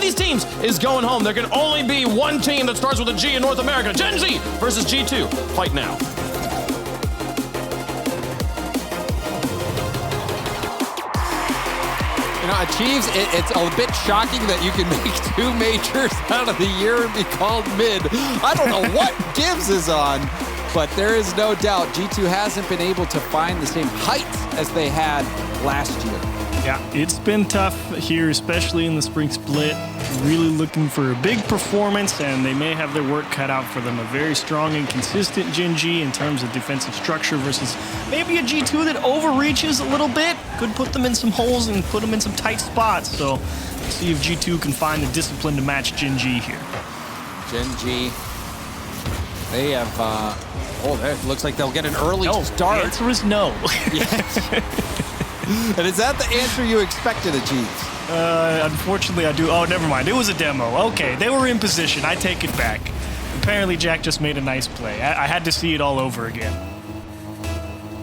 these teams is going home. There can only be one team that starts with a G in North America. Gen.G versus G2. Fight now. You know, Achieves, it's a bit shocking that you can make 2 majors out of the year and be called mid. I don't know what Gibbs is on, but there is no doubt G2 hasn't been able to find the same heights as they had last year. Yeah, it's been tough here, especially in the spring split. Really looking for a big performance, and they may have their work cut out for them. A very strong and consistent Gen.G in terms of defensive structure versus maybe a G2 that overreaches a little bit. Could put them in some holes and put them in some tight spots. So we'll see if G2 can find the discipline to match Gen.G here. Gen.G, they have, it looks like they'll get an early start. The answer is no. Yes. And is that the answer you expected, Achieves? Unfortunately, I do. Oh, never mind. It was a demo. Okay, they were in position. I take it back. Apparently, Jack just made a nice play. I had to see it all over again.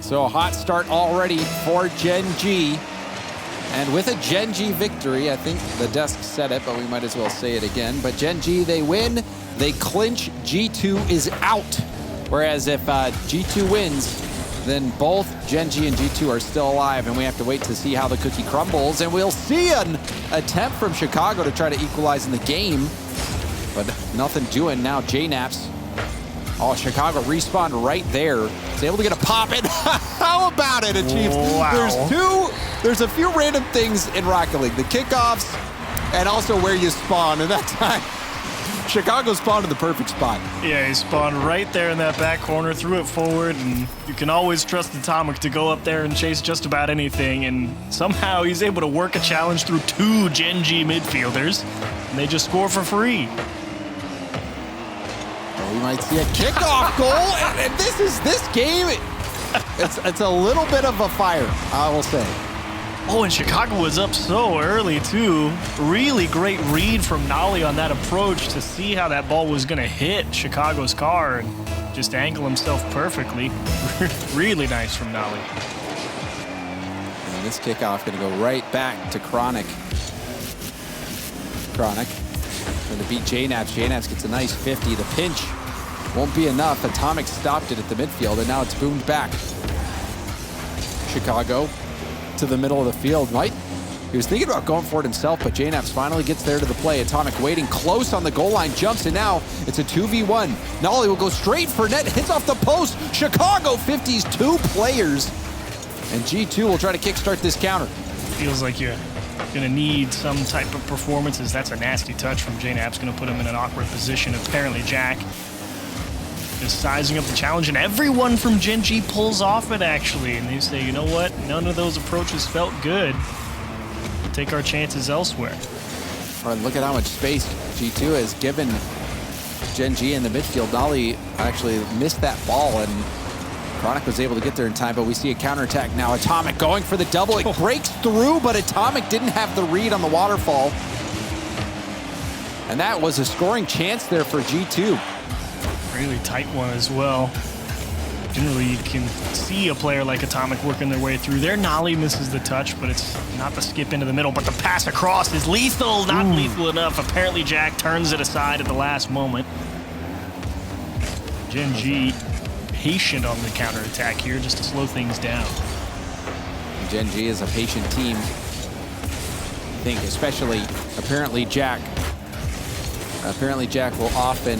So a hot start already for Gen.G. And with a Gen.G victory, I think the desk said it, but we might as well say it again. But Gen.G, they win, they clinch, G2 is out. Whereas if G2 wins, then both Gen.G and G2 are still alive, and we have to wait to see how the cookie crumbles. And we'll see an attempt from Chicago to try to equalize in the game, but nothing doing now. JNaps, oh, Chicago respawned right there. Is able to get a pop in. How about it, Achieves? Wow. There's a few random things in Rocket League, the kickoffs and also where you spawn. And that time, Chicago spawned in the perfect spot. Yeah, he spawned right there in that back corner, threw it forward, and you can always trust Atomic to go up there and chase just about anything, and somehow he's able to work a challenge through 2 Gen.G midfielders, and they just score for free. Well, we might see a kickoff goal, and this game, it's a little bit of a fire, I will say. Oh, and Chicago was up so early, too. Really great read from Nolly on that approach to see how that ball was going to hit Chicago's car and just angle himself perfectly. Really nice from Nolly. And this kickoff going to go right back to Chronic. Chronic going to beat JNaps. JNaps gets a nice 50. The pinch won't be enough. Atomic stopped it at the midfield, and now it's boomed back. Chicago to the middle of the field. He was thinking about going for it himself, but JNaps finally gets there to the play. Atomic waiting close on the goal line, jumps, and now it's a 2v1. Nolly will go straight for net, hits off the post. Chicago 50s 2 players, and G2 will try to kickstart this counter. Feels like you're gonna need some type of performances. That's a nasty touch from JNaps, gonna put him in an awkward position. Apparently Jack just sizing up the challenge, and everyone from Gen.G pulls off it, actually, and they say, you know what, none of those approaches felt good. We'll take our chances elsewhere. All right, look at how much space G2 has given Gen.G in the midfield. Nolly actually missed that ball, and Chronic was able to get there in time, but we see a counterattack now. Atomic going for the double. It breaks through, but Atomic didn't have the read on the waterfall. And that was a scoring chance there for G2. Really tight one as well. Generally, you can see a player like Atomic working their way through there. Nolly misses the touch, but it's not the skip into the middle, but the pass across is lethal. Not lethal enough. Apparently, Jack turns it aside at the last moment. Gen.G patient on the counterattack here just to slow things down. Gen.G is a patient team. I think especially, apparently Jack will often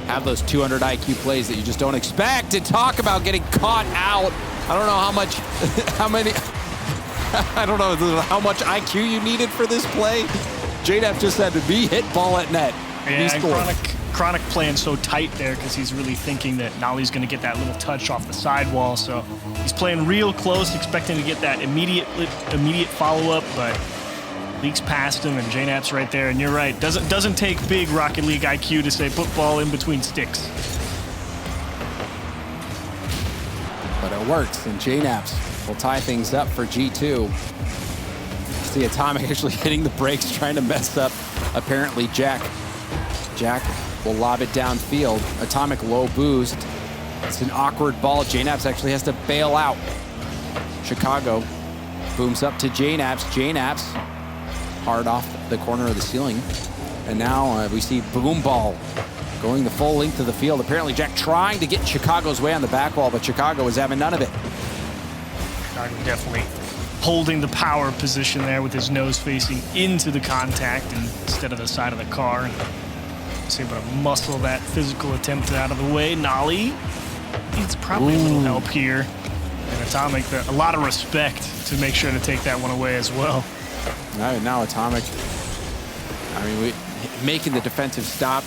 have those 200 IQ plays that you just don't expect, to talk about getting caught out. I don't know how much IQ you needed for this play. JNaps just had to be hit ball at net. Yeah, and Chronic playing so tight there because he's really thinking that Nolly's going to get that little touch off the sidewall. So he's playing real close, expecting to get that immediate follow-up, but leaks past him, and JNaps right there. And you're right, doesn't take big Rocket League IQ to say put ball in between sticks. But it works, and JNaps will tie things up for G2. See Atomic actually hitting the brakes, trying to mess up, apparently, Jack. Jack will lob it downfield. Atomic low boost. It's an awkward ball. JNaps actually has to bail out. Chicago booms up to JNaps. JNaps hard off the corner of the ceiling. And now we see Boom Ball going the full length of the field. Apparently Jack trying to get in Chicago's way on the back wall, but Chicago was having none of it. Chicago definitely holding the power position there with his nose facing into the contact instead of the side of the car. And was able to muscle that physical attempt out of the way. Nolly needs probably a little help here. And Atomic, a lot of respect to make sure to take that one away as well. Now Atomic, I mean, making the defensive stop.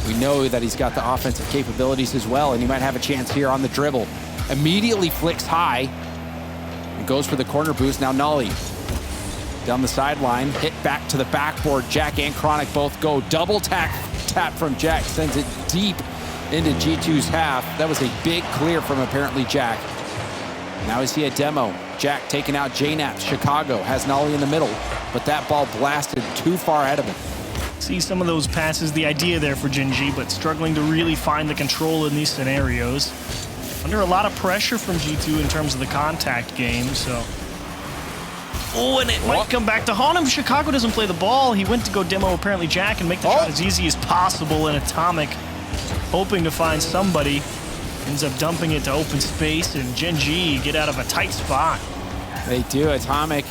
We know that he's got the offensive capabilities as well, and he might have a chance here on the dribble. Immediately flicks high and goes for the corner boost. Now Nolly down the sideline, hit back to the backboard. Jack and Chronic both go. Double tap from Jack, sends it deep into G2's half. That was a big clear from apparently Jack. Now we see a demo. Jack taking out JNaps. Chicago has Nolly in the middle, but that ball blasted too far ahead of him. See some of those passes, the idea there for Gen.G, but struggling to really find the control in these scenarios. Under a lot of pressure from G2 in terms of the contact game, so. Oh, and it might come back to haunt him. Chicago doesn't play the ball. He went to go demo apparently Jack and make the shot as easy as possible, and Atomic hoping to find somebody. Ends up dumping it to open space, and Gen.G get out of a tight spot. They do. Atomic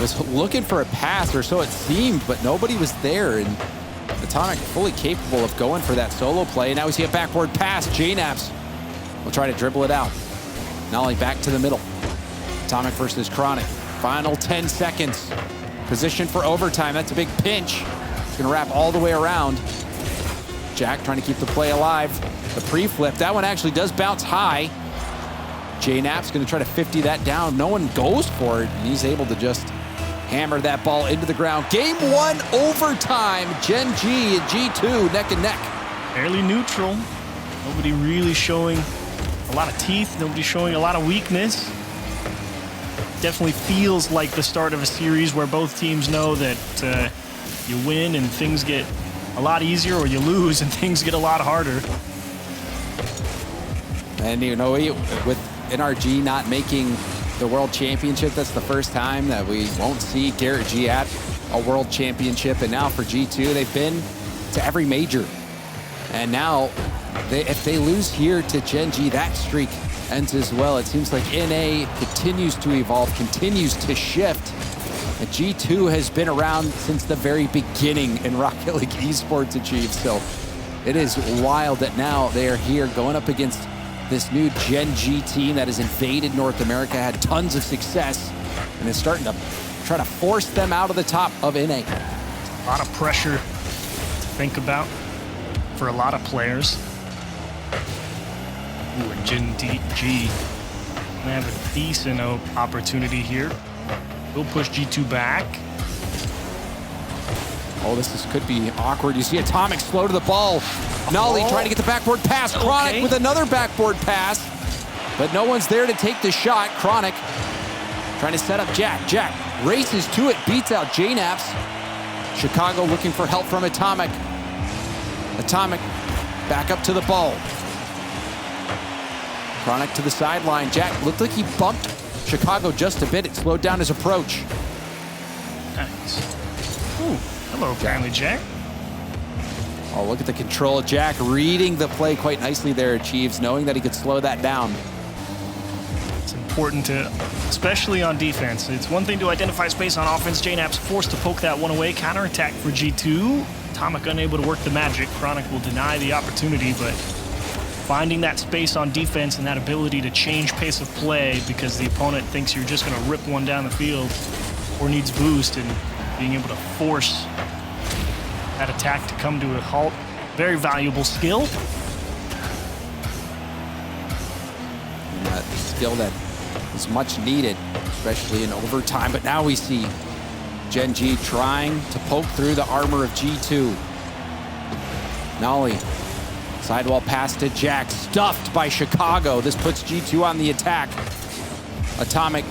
was looking for a pass, or so it seemed, but nobody was there. And Atomic fully capable of going for that solo play. Now we see a backboard pass. JNaps will try to dribble it out. Nolly back to the middle. Atomic versus Chronic. Final 10 seconds. Position for overtime. That's a big pinch. It's going to wrap all the way around. Jack trying to keep the play alive. The pre-flip. That one actually does bounce high. JNap's going to try to 50 that down. No one goes for it, and he's able to just hammer that ball into the ground. Game 1 overtime. Gen.G and G2 neck and neck. Fairly neutral. Nobody really showing a lot of teeth. Nobody showing a lot of weakness. Definitely feels like the start of a series where both teams know that you win and things get a lot easier, or you lose and things get a lot harder. And you know, with NRG not making the World Championship, that's the first time that we won't see Garrett G at a World Championship. And now for G2, they've been to every major. And now, if they lose here to Gen.G, that streak ends as well. It seems like NA continues to evolve, continues to shift. And G2 has been around since the very beginning in Rocket League Esports achieves. So it is wild that now they are here going up against this new Gen.G team that has invaded North America, had tons of success, and is starting to try to force them out of the top of NA. A lot of pressure to think about for a lot of players. Ooh, and Gen.G gonna have a decent opportunity here. We'll push G2 back. Oh, this could be awkward. You see Atomic slow to the ball. Nolly trying to get the backboard pass. Chronic with another backboard pass, but no one's there to take the shot. Chronic trying to set up Jack. Jack races to it, beats out JNaps. Chicago looking for help from Atomic. Atomic back up to the ball. Chronic to the sideline. Jack looked like he bumped Chicago just a bit. It slowed down his approach. Nice. Ooh, hello, apparently Jack. Oh, look at the control of Jack, reading the play quite nicely there, Achieves, knowing that he could slow that down. It's important to, especially on defense. It's one thing to identify space on offense. JNap's forced to poke that one away. Counterattack for G2. Atomic unable to work the magic. Chronic will deny the opportunity, but finding that space on defense and that ability to change pace of play because the opponent thinks you're just going to rip one down the field or needs boost, and being able to force that attack to come to a halt. Very valuable skill. And that skill that is much needed, especially in overtime. But now we see Gen.G trying to poke through the armor of G2. Nolly, sidewall pass to Jack, stuffed by Chicago. This puts G2 on the attack. Atomic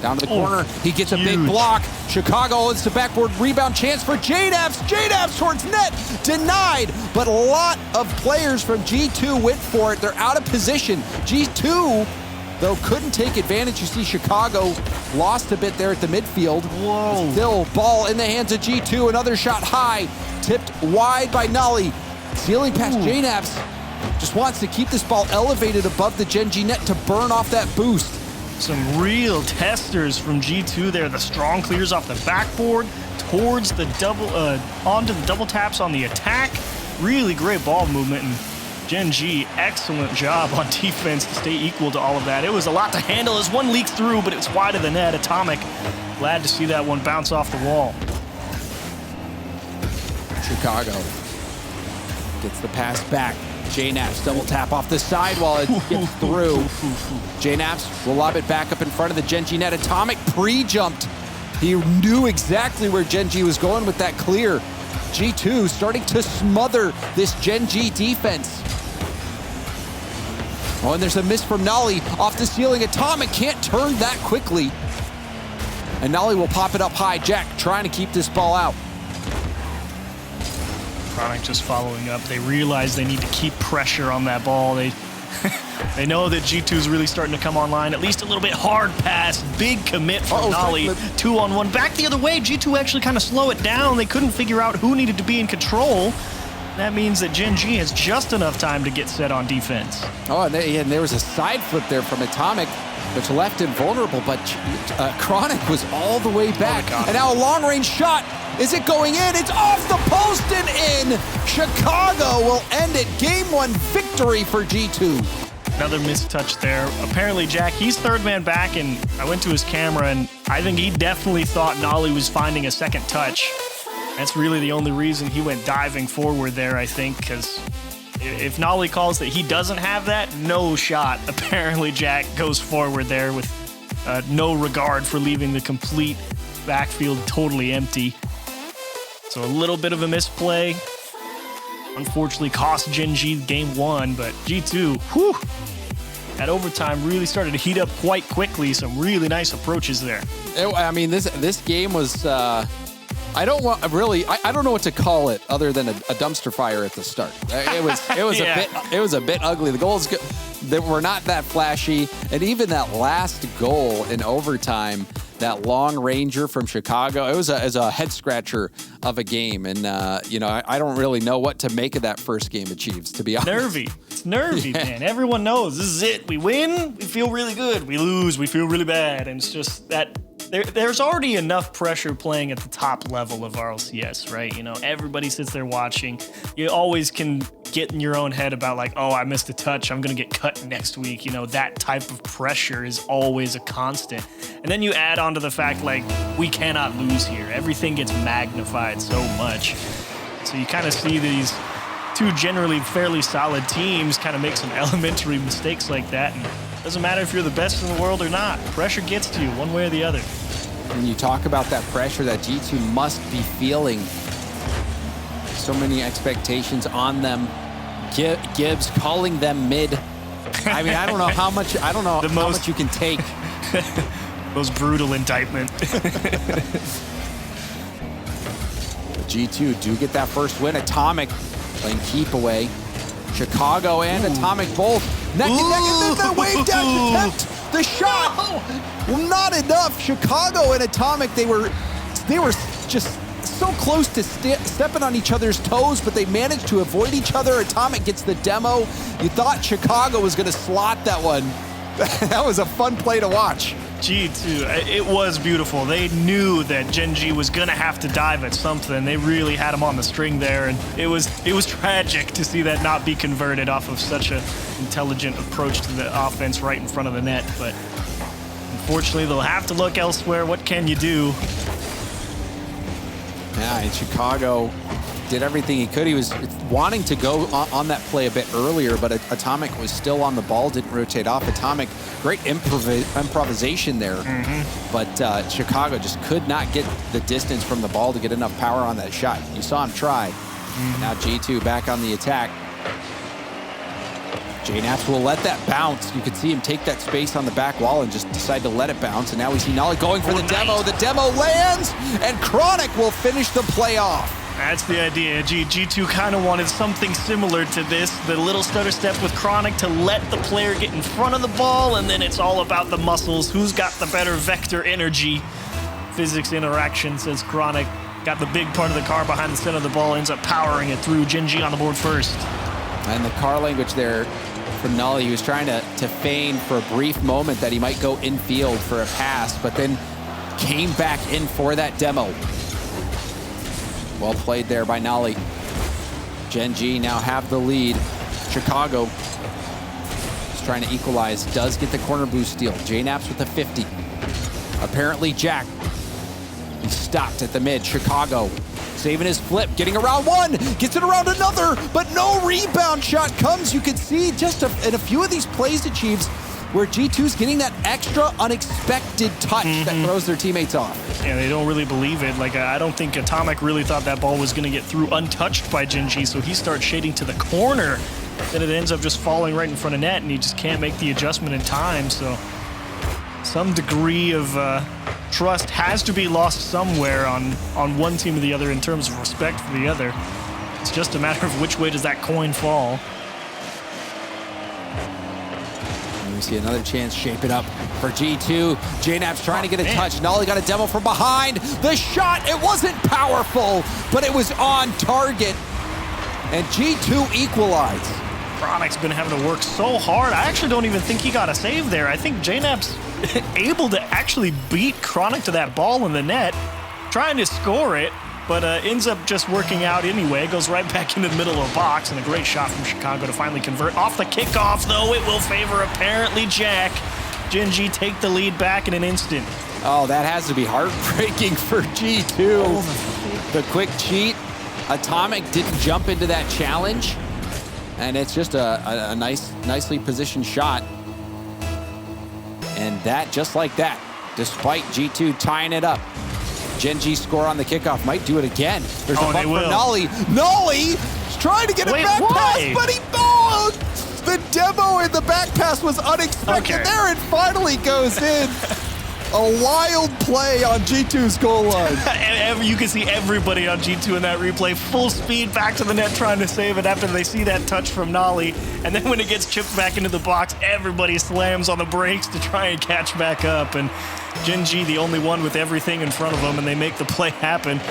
down to the corner. He gets a big block. Chicago, it's the backboard rebound chance for JNaps. JNaps towards net, denied. But a lot of players from G2 went for it. They're out of position. G2 though couldn't take advantage. You see Chicago lost a bit there at the midfield. Whoa. Still ball in the hands of G2. Another shot high, tipped wide by Nolly. Sealing past JNAPS. Just wants to keep this ball elevated above the Gen.G net to burn off that boost. Some real testers from G2 there. The strong clears off the backboard towards the double, onto the double taps on the attack. Really great ball movement, and Gen.G, excellent job on defense to stay equal to all of that. It was a lot to handle as one leaked through, but it's wide of the net. Atomic, glad to see that one bounce off the wall. Chicago gets the pass back. JNAPS double tap off the side while it gets through. JNAPS will lob it back up in front of the Gen.G net. Atomic pre-jumped. He knew exactly where Gen.G was going with that clear. G2 starting to smother this Gen.G defense. Oh, and there's a miss from Nolly off the ceiling. Atomic can't turn that quickly. And Nolly will pop it up high. Jack trying to keep this ball out. Chronic just following up. They realize they need to keep pressure on that ball. They they know that G2 is really starting to come online. At least a little bit hard pass. Big commit from Nolly. 2-on-1. Back the other way. G2 actually kind of slow it down. They couldn't figure out who needed to be in control. That means that Gen.G has just enough time to get set on defense. Oh, and there was a side flip there from Atomic, which left him vulnerable, but Chronic was all the way back. And now a long-range shot. Is it going in? It's off the post and in. Chicago will end it. Game 1 victory for G2. Another missed touch there. Apparently, Jack, he's third man back, and I went to his camera, and I think he definitely thought Nolly was finding a second touch. That's really the only reason he went diving forward there, I think, because if Nolly calls that he doesn't have that, no shot. Apparently, Jack goes forward there with no regard for leaving the complete backfield totally empty. So a little bit of a misplay. Unfortunately, cost Gen.G game 1, but G2, whew, at overtime really started to heat up quite quickly. Some really nice approaches there. I mean, this game was. I don't know what to call it other than a dumpster fire at the start. It was yeah. it was a bit ugly. The goals that were not that flashy, and even that last goal in overtime, that long ranger from Chicago, it was a head scratcher of a game. And I don't really know what to make of that first game of Chiefs, to be honest. Nervy. It's nervy, yeah. Man. Everyone knows this is it. We win, we feel really good. We lose, we feel really bad. And it's just that there's already enough pressure playing at the top level of RLCS, right? You know, everybody sits there watching. You always can get in your own head about like, oh, I missed a touch, I'm going to get cut next week. You know, that type of pressure is always a constant. And then you add on to the fact, like, we cannot lose here. Everything gets magnified so much. So you kind of see these two generally fairly solid teams kind of make some elementary mistakes like that. And it doesn't matter if you're the best in the world or not. Pressure gets to you one way or the other. When you talk about that pressure that G2 must be feeling, so many expectations on them. Gibbs calling them mid. I mean, I don't know how much you can take. Most brutal indictment. G2 do get that first win. Atomic playing keep away. Chicago and Atomic both neck and neck, and then the wave dash attempt. The shot, well, not enough. Chicago and Atomic, they were just so close to stepping on each other's toes, but they managed to avoid each other. Atomic gets the demo. You thought Chicago was going to slot that one. That was a fun play to watch. G2, it was beautiful. They knew that Gen.G was going to have to dive at something. They really had him on the string there, and it was tragic to see that not be converted off of such an intelligent approach to the offense right in front of the net. But unfortunately, they'll have to look elsewhere. What can you do? Yeah, and Chicago did everything he could. He was wanting to go on that play a bit earlier, but Atomic was still on the ball, didn't rotate off. Atomic, great improvisation there, but Chicago just could not get the distance from the ball to get enough power on that shot. You saw him try. Now G2 back on the attack. JNAPS will let that bounce. You could see him take that space on the back wall and just decide to let it bounce. And now we see Nolly going for the demo. The demo lands, and Chronic will finish the play off. That's the idea. G2 kind of wanted something similar to this. The little stutter step with Chronic to let the player get in front of the ball, and then it's all about the muscles. Who's got the better vector energy? Physics interaction, says Chronic. Got the big part of the car behind the center of the ball, ends up powering it through. Gen.G on the board first. And the car language there from Nolly, he was trying to feign for a brief moment that he might go infield for a pass, but then came back in for that demo. Well played there by Nolly. Gen.G now have the lead. Chicago is trying to equalize, does get the corner boost steal. JNaps with the 50. Apparently Jack, he stopped at the mid. Chicago saving his flip, getting around one, gets it around another, but no rebound shot comes. You can see just in a few of these plays achieves where G2's getting that extra unexpected touch that throws their teammates off. Yeah, they don't really believe it. Like, I don't think Atomic really thought that ball was going to get through untouched by Gen.G, so he starts shading to the corner. Then it ends up just falling right in front of net, and he just can't make the adjustment in time. So some degree of trust has to be lost somewhere on one team or the other in terms of respect for the other. It's just a matter of which way does that coin fall. We see another chance shaping up for G2. JNaps trying to get a touch. Nolly got a demo from behind. The shot, it wasn't powerful, but it was on target. And G2 equalized. Chronic's been having to work so hard. I actually don't even think he got a save there. I think JNaps able to actually beat Chronic to that ball in the net, trying to score it, but ends up just working out anyway. Goes right back into the middle of the box, and a great shot from Chicago to finally convert. Off the kickoff, though, it will favor apparently Jack. Gen.G take the lead back in an instant. Oh, that has to be heartbreaking for G2. The quick cheat. Atomic didn't jump into that challenge, and it's just a nicely positioned shot. And that, just like that, despite G2 tying it up, Gen.G score on the kickoff, might do it again. There's a bump for Nolly. Nolly trying to get a back pass, but he the demo in the back pass was unexpected there, and finally goes in. A wild play on G2's goal line. And you can see everybody on G2 in that replay, full speed back to the net trying to save it after they see that touch from Nolly. And then when it gets chipped back into the box, everybody slams on the brakes to try and catch back up. And Gen.G, the only one with everything in front of them, and they make the play happen.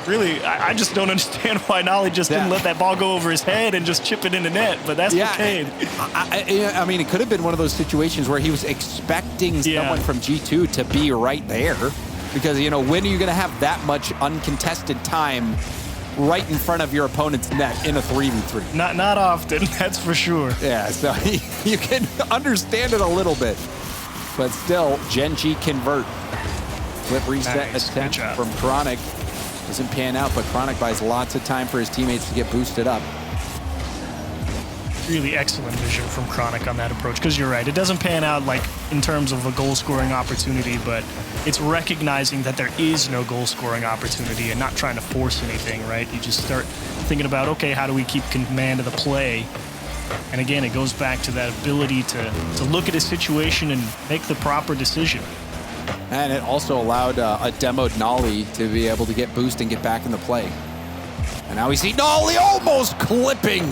Really, I just don't understand why Nolly just didn't let that ball go over his head and just chip it into net, but that's okay. I mean, it could have been one of those situations where he was expecting someone from G2 to be right there, because, you know, when are you going to have that much uncontested time right in front of your opponent's net in a 3v3? Not often, that's for sure. Yeah, so you can understand it a little bit, but still, Gen.G convert. Flip reset attempt from Chronic. Doesn't pan out, but Chronic buys lots of time for his teammates to get boosted up. Really excellent vision from Chronic on that approach, because you're right, it doesn't pan out like in terms of a goal-scoring opportunity, but it's recognizing that there is no goal-scoring opportunity and not trying to force anything, right? You just start thinking about, okay, how do we keep command of the play? And again, it goes back to that ability to look at a situation and make the proper decision. And it also allowed a demoed Nolly to be able to get boost and get back in the play. And now we see Nolly almost clipping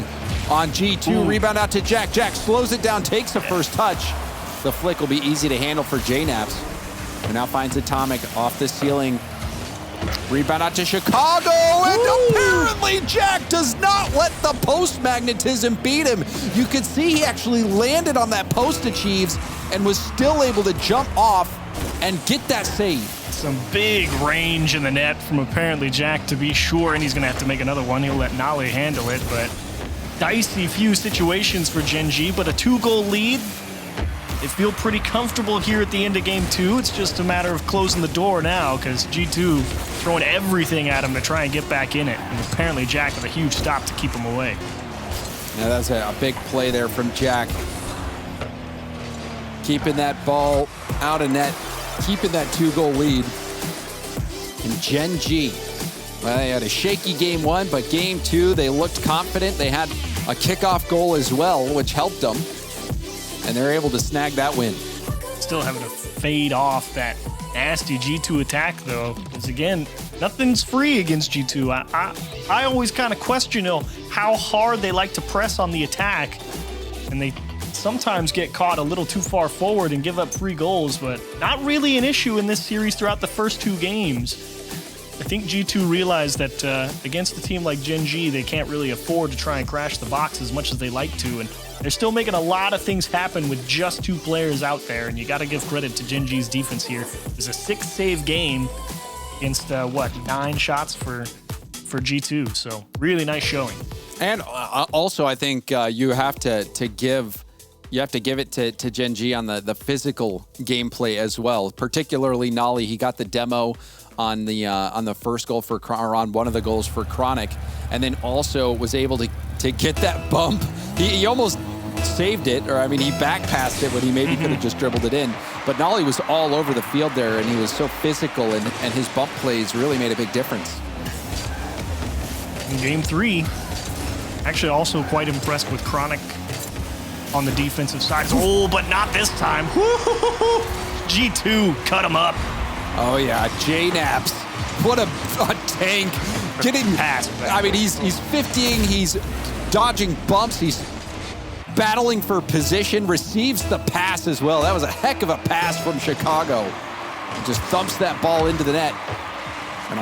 on G2. Rebound out to Jack. Jack slows it down, takes the first touch. The flick will be easy to handle for JNaps, who now finds Atomic off the ceiling. Rebound out to Chicago, and apparently Jack does not let the post magnetism beat him. You could see he actually landed on that post achieves and was still able to jump off and get that save. Some big range in the net from apparently Jack, to be sure, and he's going to have to make another one. He'll let Nolly handle it, but dicey few situations for Gen.G, but a 2-goal lead. They feel pretty comfortable here at the end of game 2. It's just a matter of closing the door now, because G2 throwing everything at him to try and get back in it. And apparently Jack with a huge stop to keep him away. Yeah, that's a big play there from Jack. Keeping that ball out of net, keeping that 2-goal lead. And Gen.G, well, they had a shaky game 1, but game 2, they looked confident. They had a kickoff goal as well, which helped them. And they're able to snag that win. Still having to fade off that nasty G2 attack, though. Because again, nothing's free against G2. I always kind of question how hard they like to press on the attack, and they sometimes get caught a little too far forward and give up free goals, but not really an issue in this series throughout the first 2 games. I think G2 realized that against a team like Gen.G, they can't really afford to try and crash the box as much as they like to, and they're still making a lot of things happen with just 2 players out there, and you got to give credit to Gen.G's defense here. It's a 6-save game against, 9 shots for G2, so really nice showing. And also, I think you have to give it to Gen.G on the physical gameplay as well. Particularly Nolly, he got the demo on the first goal or on one of the goals for Chronic, and then also was able to get that bump. He almost saved it, or I mean, he back passed it when he maybe could have just dribbled it in. But Nolly was all over the field there, and he was so physical, and his bump plays really made a big difference. In game 3, actually also quite impressed with Chronic on the defensive side. Oh, but not this time. G2 cut him up. Oh yeah, J-Naps. What a tank. Getting past. I mean, he's 50ing, he's dodging bumps, he's battling for position, receives the pass as well. That was a heck of a pass from Chicago. He just thumps that ball into the net. And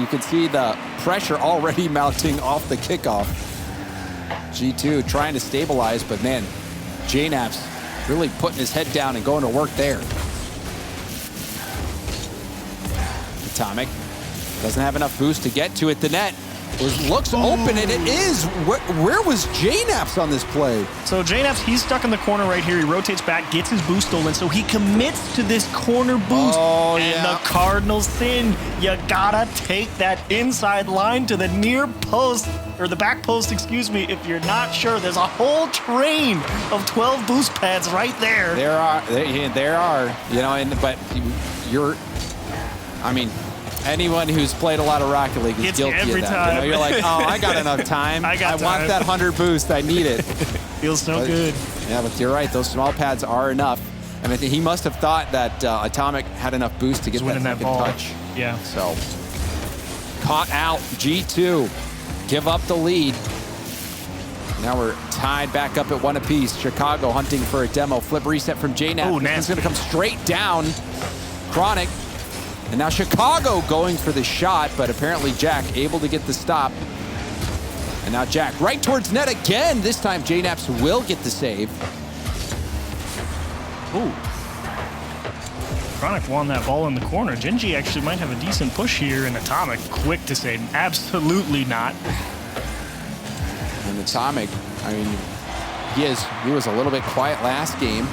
you can see the pressure already mounting off the kickoff. G2 trying to stabilize, but man, J-Naps really putting his head down and going to work there. Atomic doesn't have enough boost to get to it. The net looks open, and it is. Where was J-Naps on this play? So J-Naps, he's stuck in the corner right here. He rotates back, gets his boost stolen, so he commits to this corner boost. Oh, and yeah. the Cardinals sin. You gotta take that inside line to the near post, or the back post, excuse me, if you're not sure. There's a whole train of 12 boost pads right there. There are, but I mean, anyone who's played a lot of Rocket League is guilty every of that. time. You're like, oh, I got enough time. I want that 100 boost. I need it. Feels so good. Yeah, but you're right. Those small pads are enough. And I think he must have thought that Atomic had enough boost to get that second touch. Yeah. So, caught out. G2 give up the lead. Now we're tied back up at 1 apiece. Chicago hunting for a demo. Flip reset from J-Nap. Oh, He's going to come straight down. Chronic. And now Chicago going for the shot, but apparently Jack able to get the stop. And now Jack right towards net again. This time J-Naps will get the save. Ooh. Chronic won that ball in the corner. Gen.G actually might have a decent push here, and Atomic quick to say absolutely not. And Atomic, I mean, he was a little bit quiet last game.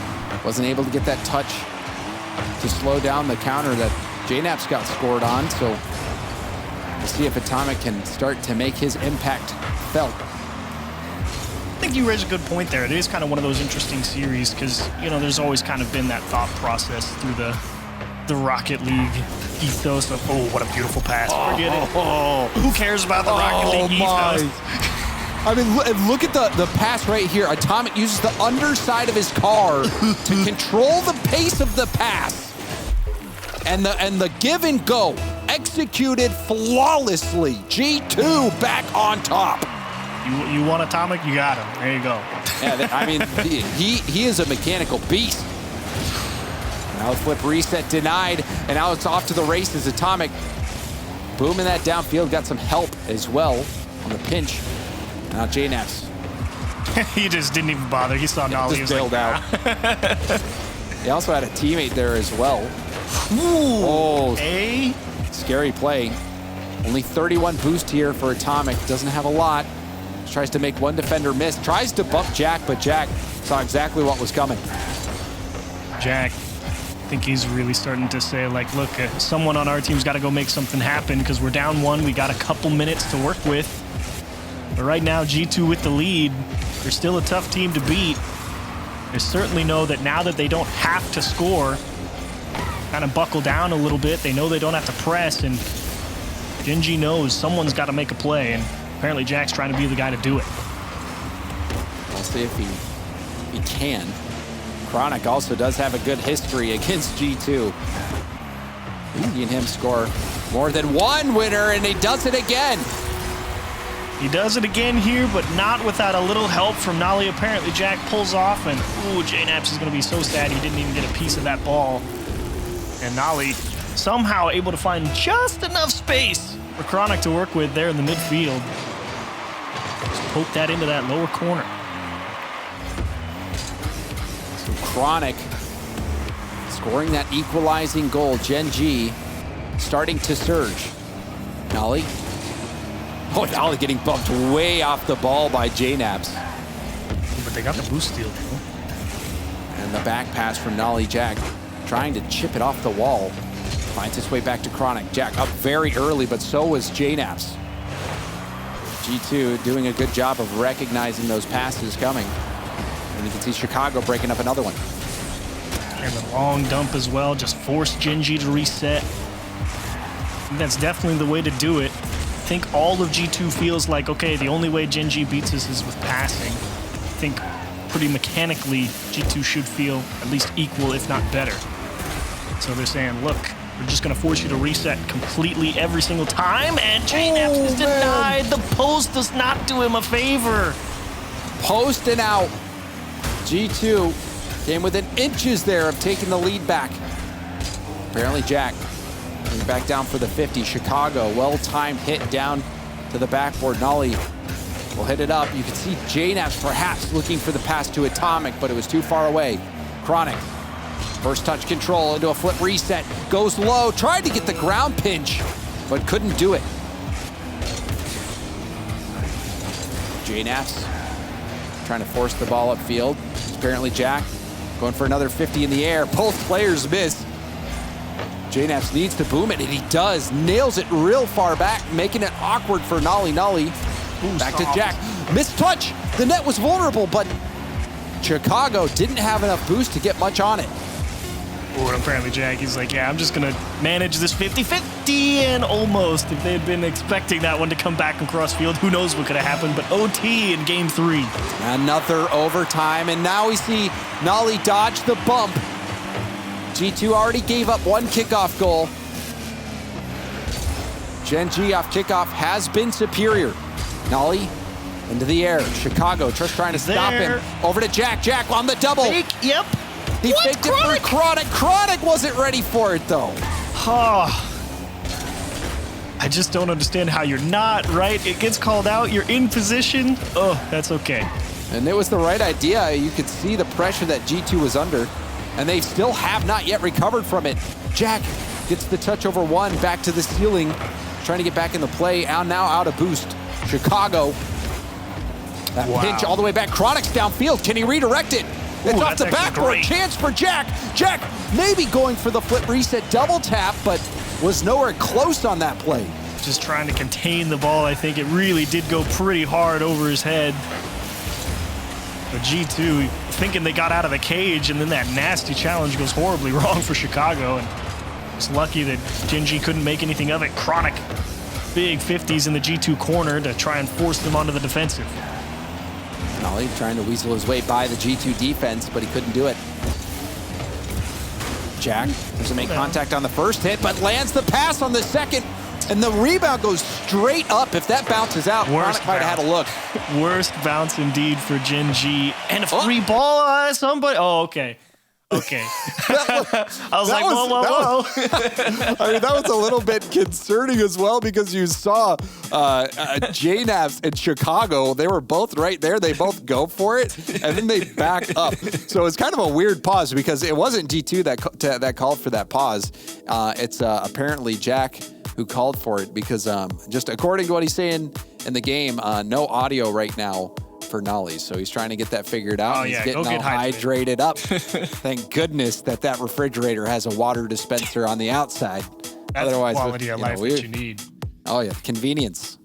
Wasn't able to get that touch to slow down the counter that J-Naps got scored on, so we'll see if Atomic can start to make his impact felt. I think you raise a good point there. It is kind of one of those interesting series because, there's always kind of been that thought process through the Rocket League ethos of, oh, what a beautiful pass. Forget it. Who cares about the Rocket League ethos? I mean, look at the pass right here. Atomic uses the underside of his car to control the pace of the pass. And the give and go executed flawlessly. G2 back on top. You want Atomic, you got him. There you go. Yeah, I mean, he is a mechanical beast. Now the flip reset denied, and now it's off to the races. Atomic booming that downfield, got some help as well on the pinch. Now J-Naps. He just didn't even bother. He saw Nolly. Just bailed out. He also had a teammate there as well. Ooh, scary play. Only 31 boost here for Atomic. Doesn't have a lot. Tries to make one defender miss. Tries to bump Jack, but Jack saw exactly what was coming. Jack, I think he's really starting to say, like, look, someone on our team's got to go make something happen because we're down 1. We got a couple minutes to work with. But right now, G2 with the lead. They're still a tough team to beat. They certainly know that now that they don't have to score, kind of buckle down a little bit. They know they don't have to press, and Gen.G knows someone's got to make a play, and apparently Jack's trying to be the guy to do it. We'll see if he can. Chronic also does have a good history against G2. He and him score more than one winner, and he does it again. He does it again here, but not without a little help from Nolly. Apparently, Jack pulls off, and ooh, JNaps is going to be so sad he didn't even get a piece of that ball. And Nolly somehow able to find just enough space for Chronic to work with there in the midfield. Just poke that into that lower corner. So Chronic scoring that equalizing goal. Gen.G starting to surge. Nolly. Oh, Nolly getting bumped way off the ball by JNaps. But they got the boost steal. And the back pass from Nolly. Jack trying to chip it off the wall. Finds its way back to Chronic. Jack up very early, but so was JNaps. G2 doing a good job of recognizing those passes coming. And you can see Chicago breaking up another one. And the long dump as well, just forced Gen.G to reset. I think that's definitely the way to do it. I think all of G2 feels like, okay, the only way Gen.G beats us is with passing. I think pretty mechanically, G2 should feel at least equal, if not better. So they're saying, look, we're just going to force you to reset completely every single time, and JNaps is denied. The post does not do him a favor. Post and out. G2 came within inches there of taking the lead back. Apparently Jack coming back down for the 50. Chicago, well-timed hit down to the backboard. Nolly will hit it up. You can see JNaps perhaps looking for the pass to Atomic, but it was too far away. Chronic, first touch control into a flip reset. Goes low, tried to get the ground pinch, but couldn't do it. JNaps trying to force the ball upfield. Apparently Jack going for another 50 in the air. Both players miss. JNaps needs to boom it, and he does. Nails it real far back, making it awkward for Nolly. Nolly back to Jack. Missed touch. The net was vulnerable, but Chicago didn't have enough boost to get much on it. Oh, and apparently Jack, he's like, yeah, I'm just going to manage this 50-50, and almost. If they had been expecting that one to come back across field, who knows what could have happened, but OT in game 3. Another overtime, and now we see Nolly dodge the bump. G2 already gave up one kickoff goal. Gen.G off kickoff has been superior. Nolly into the air. Chicago just trying to stop him. Over to Jack. Jack on the double. Fake, yep. He faked it for Chronic. Chronic wasn't ready for it, though. Oh, I just don't understand how you're not, right? It gets called out. You're in position. Oh, that's okay. And it was the right idea. You could see the pressure that G2 was under, and they still have not yet recovered from it. Jack gets the touch over one, back to the ceiling, trying to get back in the play, and now out of boost. Chicago, that pinch all the way back. Chronic's downfield. Can he redirect it? It's off the backboard. Chance for Jack. Jack maybe going for the flip reset double tap, but was nowhere close on that play. Just trying to contain the ball. I think it really did go pretty hard over his head. But G2 thinking they got out of the cage, and then that nasty challenge goes horribly wrong for Chicago. And it's lucky that Gen.G couldn't make anything of it. Chronic, big 50s in the G2 corner to try and force them onto the defensive. Nolly trying to weasel his way by the G2 defense, but he couldn't do it. Jack doesn't make contact on the first hit, but lands the pass on the second, and the rebound goes straight up. If that bounces out, Chronic might have had a look. Worst bounce indeed for Gen.G. And a free ball, somebody. Oh, okay. Okay. I was like, whoa. I mean, that was a little bit concerning as well, because you saw JNaps in Chicago. They were both right there. They both go for it, and then they back up. So it's kind of a weird pause, because it wasn't G2 that called for that pause. It's apparently Jack who called for it, because just according to what he's saying in the game, no audio right now for Nolly, so he's trying to get that figured out. Oh, he's yeah, getting all hydrated up. Thank goodness that refrigerator has a water dispenser on the outside. That's otherwise, the quality of life that you need. Oh yeah, convenience.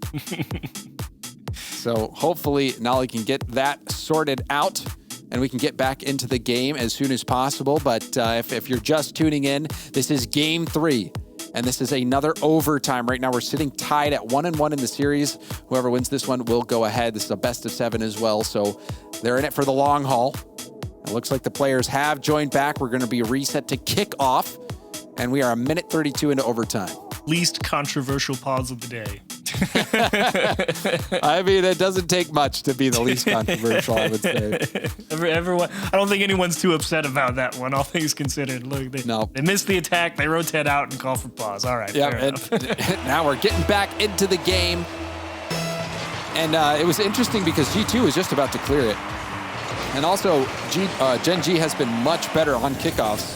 So hopefully Nolly can get that sorted out, and we can get back into the game as soon as possible. But if you're just tuning in, this is game 3. And this is another overtime. Right now, we're sitting tied at 1-1 in the series. Whoever wins this one will go ahead. This is a best of 7 as well, so they're in it for the long haul. It looks like the players have joined back. We're going to be reset to kick off, And we are a minute 32 into overtime. Least controversial pause of the day. I mean, it doesn't take much to be the least controversial, I would say. Everyone, I don't think anyone's too upset about that one, all things considered. Look, they missed the attack, they rotate out and call for pause. All right, yeah, fair enough. Now we're getting back into the game. And it was interesting because G2 was just about to clear it. And also, Gen.G has been much better on kickoffs.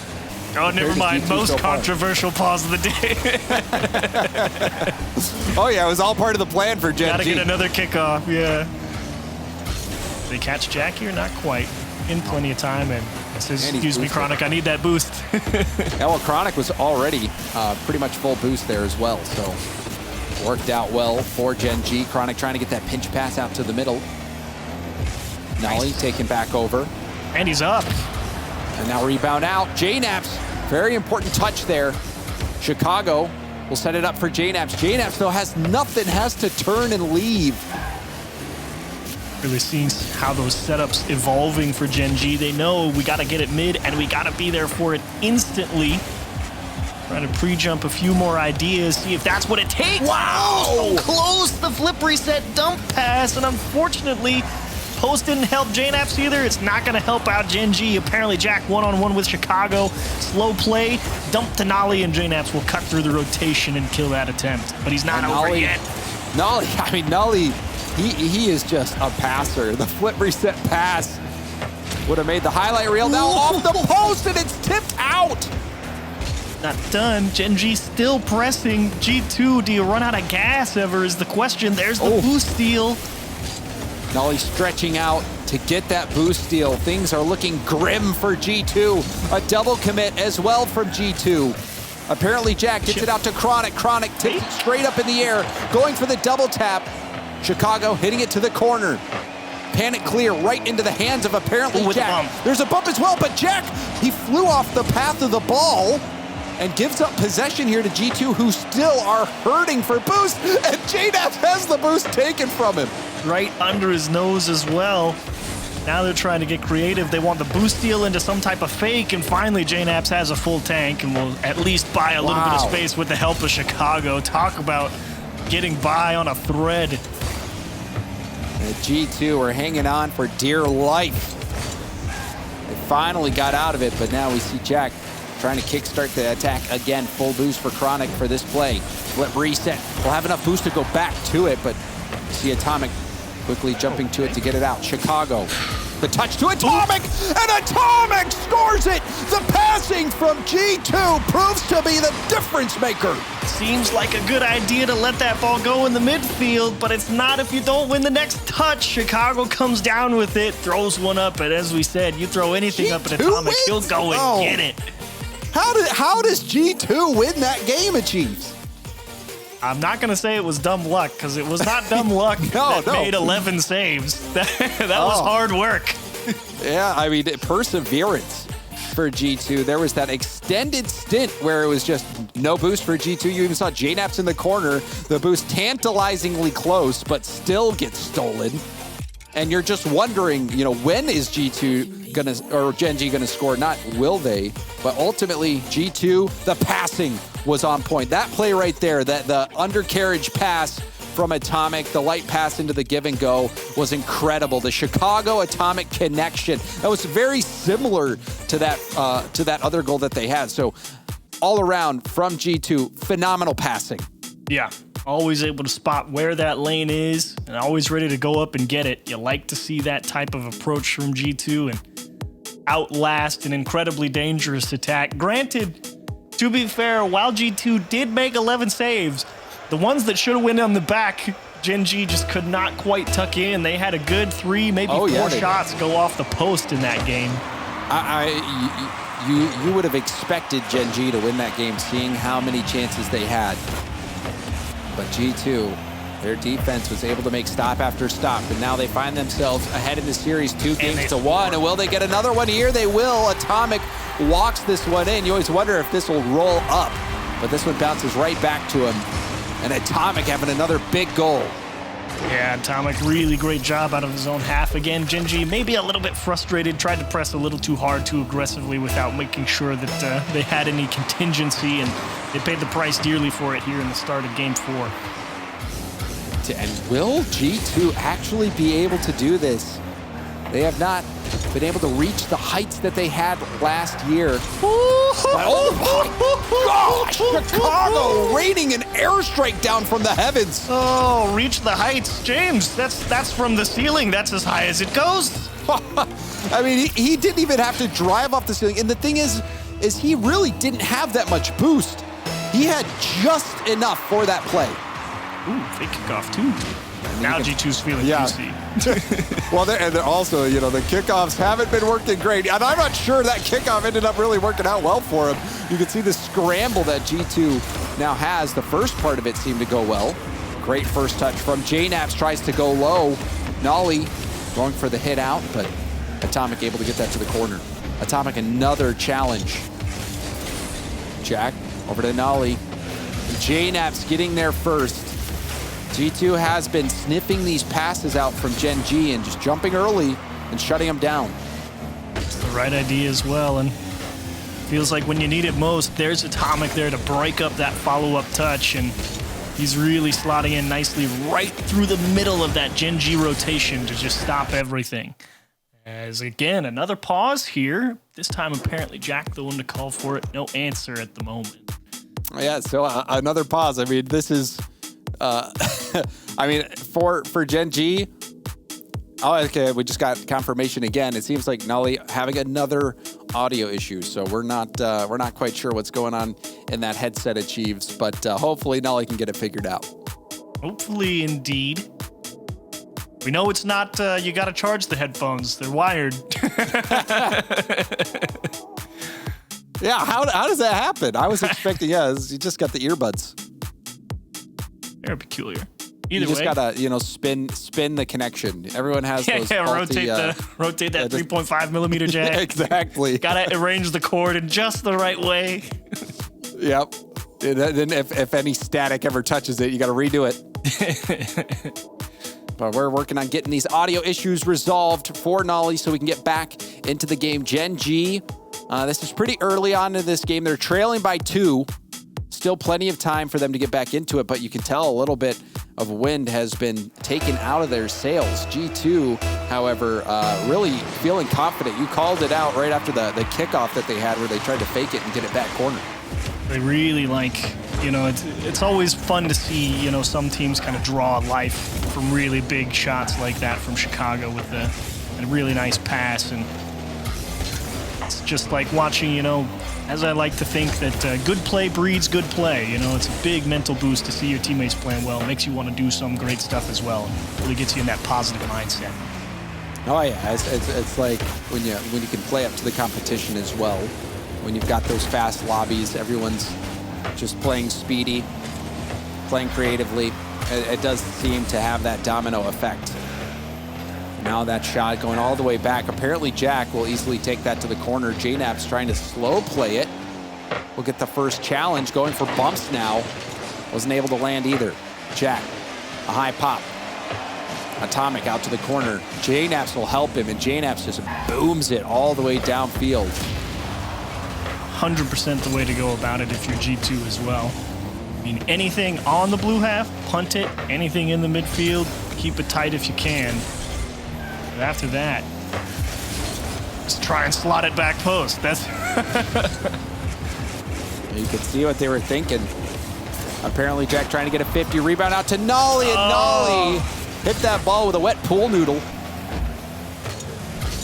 Oh, never mind. Most controversial pause of the day. Oh, yeah, it was all part of the plan for Gen.G. Gotta get another kickoff, yeah. They catch Jack here? Not quite. In plenty of time, and says, excuse me, Chronic, I need that boost. Yeah, well, Chronic was already pretty much full boost there as well, so worked out well for Gen.G. Chronic trying to get that pinch pass out to the middle. Nolly taken back over. And he's up. And now rebound out. JNaps, very important touch there. Chicago will set it up for JNaps. JNaps, though, has nothing, has to turn and leave. Really seeing how those setups evolving for Gen.G. They know we got to get it mid, and we got to be there for it instantly. Trying to pre-jump a few more ideas, see if that's what it takes. Wow! So close, the flip reset dump pass, and unfortunately, Post didn't help JNaps either. It's not going to help out Gen.G. Apparently, Jack one-on-one with Chicago. Slow play, dump to Nolly, and JNaps will cut through the rotation and kill that attempt. But he's not over yet. Nolly, he is just a passer. The flip reset pass would have made the highlight reel. Now off the post, and it's tipped out. Not done. Gen.G still pressing. G2, do you run out of gas ever is the question. There's the boost steal. Nolly stretching out to get that boost steal. Things are looking grim for G2. A double commit as well from G2. Apparently Jack gets it out to Chronic. Chronic tips it straight up in the air, going for the double tap. Chicago hitting it to the corner. Panic clear right into the hands of apparently Jack. There's a bump as well, but Jack, he flew off the path of the ball and gives up possession here to G2, who still are hurting for boost, and JNaps has the boost taken from him. Right under his nose as well. Now they're trying to get creative. They want the boost steal into some type of fake, and finally JNaps has a full tank and will at least buy a little bit of space with the help of Chicago. Talk about getting by on a thread. And G2 are hanging on for dear life. They finally got out of it, but now we see Jack trying to kickstart the attack again. Full boost for Chronic for this play. Flip reset. We'll have enough boost to go back to it, but you see Atomic quickly jumping to it to get it out. Chicago, the touch to Atomic, and Atomic scores it! The passing from G2 proves to be the difference maker. Seems like a good idea to let that ball go in the midfield, but it's not if you don't win the next touch. Chicago comes down with it, throws one up, and as we said, you throw anything up at Atomic, he'll go and get it. How does G2 win that game, Chiefs? I'm not going to say it was dumb luck, because it was not dumb luck that made 11 saves. That was hard work. Yeah, I mean, perseverance for G2. There was that extended stint where it was just no boost for G2. You even saw JNaps in the corner. The boost tantalizingly close, but still gets stolen. And you're just wondering, you know, when is G2 gonna, or Gen.G gonna score? Not will they, but ultimately G2, the passing was on point. That play right there, the undercarriage pass from Atomic, the light pass into the give and go was incredible. The Chicago Atomic connection, that was very similar to that other goal that they had. So all around from G2, phenomenal passing. Yeah, always able to spot where that lane is and always ready to go up and get it. You like to see that type of approach from G2 and outlast an incredibly dangerous attack. Granted, to be fair, while G2 did make 11 saves, the ones that should have went on the back, Gen.G just could not quite tuck in. They had a good 3, maybe 4 shots go off the post in that game. You would have expected Gen.G to win that game, seeing how many chances they had. But G2, their defense was able to make stop after stop, and now they find themselves ahead in the series 2-1. And will they get another one here? They will. Atomic walks this one in. You always wonder if this will roll up, but this one bounces right back to him. And Atomic having another big goal. Yeah, Atomic, really great job out of his own half. Again, Gen.G maybe a little bit frustrated, tried to press a little too hard, too aggressively without making sure that they had any contingency, and they paid the price dearly for it here in the start of Game 4. And will G2 actually be able to do this? They have not been able to reach the heights that they had last year. Oh my gosh! Chicago raining an airstrike down from the heavens. Oh, reach the heights. James, that's from the ceiling. That's as high as it goes. I mean, he didn't even have to drive off the ceiling. And the thing is he really didn't have that much boost. He had just enough for that play. Ooh, fake kickoff too. Now G2's feeling juicy. Well, and also, you know, the kickoffs haven't been working great. And I'm not sure that kickoff ended up really working out well for him. You can see the scramble that G2 now has. The first part of it seemed to go well. Great first touch from JNaps, tries to go low. Nolly going for the hit out, but Atomic able to get that to the corner. Atomic, another challenge. Jack over to Nolly. JNaps getting there first. G2 has been sniffing these passes out from Gen.G and just jumping early and shutting them down. It's the right idea as well, and feels like when you need it most, there's Atomic there to break up that follow-up touch, and he's really slotting in nicely right through the middle of that Gen.G rotation to just stop everything. As again, another pause here. This time apparently Jack the one to call for it. No answer at the moment. Yeah, so another pause. I mean, this is... I mean, for Gen.G, oh, okay, we just got confirmation again. It seems like Nolly having another audio issue, so we're not quite sure what's going on in that headset Achieves, but hopefully Nolly can get it figured out. Hopefully, indeed. We know it's not. You got to charge the headphones; they're wired. Yeah, how does that happen? I was expecting, you just got the earbuds. They're peculiar. You just gotta, spin the connection. Everyone has those. Yeah, rotate that 3.5 millimeter jack. Exactly. Gotta arrange the cord in just the right way. Yep. And then if any static ever touches it, you gotta redo it. But we're working on getting these audio issues resolved for Nolly so we can get back into the game. Gen.G, this is pretty early on in this game. They're trailing by 2. Still plenty of time for them to get back into it, but you can tell a little bit of wind has been taken out of their sails. G2, however, really feeling confident. You called it out right after the kickoff that they had where they tried to fake it and get it back corner. They really it's always fun to see, some teams kind of draw life from really big shots like that from Chicago with a really nice pass. And it's just like watching, as I like to think that good play breeds good play. It's a big mental boost to see your teammates playing well. It makes you want to do some great stuff as well. And really gets you in that positive mindset. Oh yeah, it's like when you can play up to the competition as well. When you've got those fast lobbies, everyone's just playing speedy, playing creatively. It does seem to have that domino effect. Now that shot going all the way back. Apparently Jack will easily take that to the corner. JNaps trying to slow play it. We'll get the first challenge going for bumps now. Wasn't able to land either. Jack, a high pop. Atomic out to the corner. JNaps will help him, and JNaps just booms it all the way downfield. 100% the way to go about it if you're G2 as well. I mean, anything on the blue half, punt it. Anything in the midfield, keep it tight if you can. But after that, just try and slot it back post. That's You could see what they were thinking. Apparently Jack trying to get a 50 rebound out to Nolly, and Nolly hit that ball with a wet pool noodle.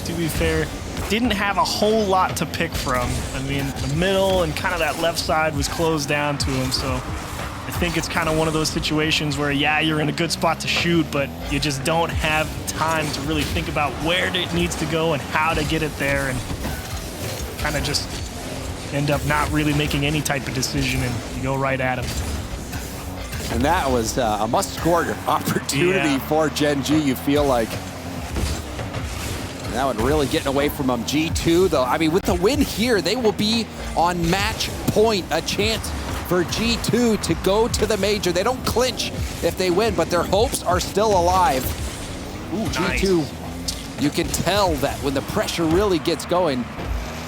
To be fair, didn't have a whole lot to pick from. I mean, the middle and kind of that left side was closed down to him, so I think it's kind of one of those situations where, yeah, you're in a good spot to shoot, but you just don't have time to really think about where it needs to go and how to get it there, and kind of just end up not really making any type of decision, and you go right at him. And that was a must-score opportunity for Gen.G, you feel like. And that one really getting away from them. G2, though, I mean, with the win here, they will be on match point, a chance for G2 to go to the major. They don't clinch if they win, but their hopes are still alive. Ooh, G2, you can tell that when the pressure really gets going,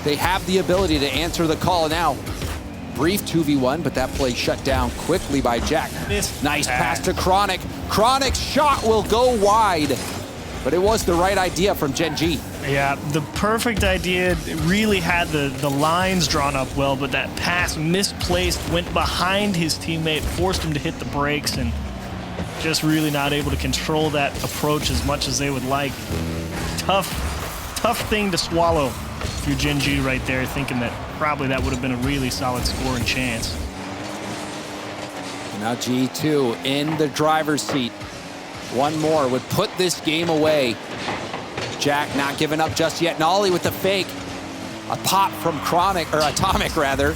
they have the ability to answer the call now. Brief 2v1, but that play shut down quickly by Jack. Nice pass to Chronic. Chronic's shot will go wide, but it was the right idea from Gen.G. Yeah, the perfect idea. It really had the lines drawn up well, but that pass misplaced, went behind his teammate, forced him to hit the brakes, and just really not able to control that approach as much as they would like. Tough thing to swallow if you're Gen.G right there, thinking that probably that would have been a really solid score and chance. Now G2 in the driver's seat. One more would put this game away. Jack not giving up just yet. Nolly with the fake. A pop from Chronic, or Atomic rather.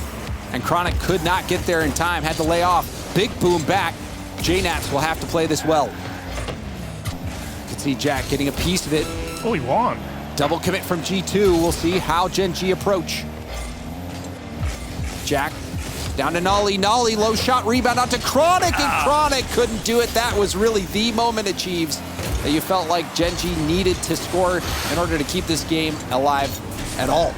And Chronic could not get there in time, had to lay off. Big boom back. JNaps will have to play this well. You can see Jack getting a piece of it. Oh, he won. Double commit from G2. We'll see how Gen.G approach. Jack down to Nolly. Nolly, low shot, rebound out to Chronic, and Chronic couldn't do it. That was really the moment achieves that you felt like Gen.G needed to score in order to keep this game alive at all.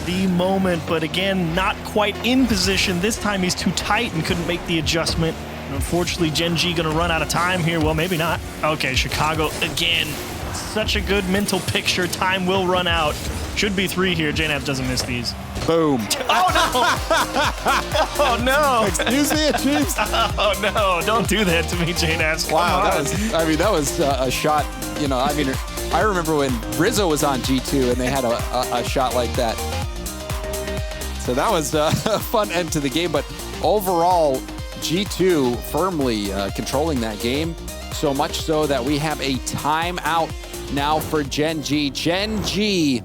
The moment, but again, not quite in position. This time he's too tight and couldn't make the adjustment. And unfortunately, Gen.G gonna run out of time here. Well, maybe not. Okay, Chicago again. Such a good mental picture. Time will run out. Should be 3 here. JNaps doesn't miss these. Boom. Oh, no. Oh, no. Excuse me, Chiefs. Oh, no. Don't do that to me, JNaps. Wow, that was a shot, you know, I remember when Rizzo was on G2 and they had a shot like that. So that was a fun end to the game, but overall, G2 firmly controlling that game, so much so that we have a timeout now for Gen.G. Gen.G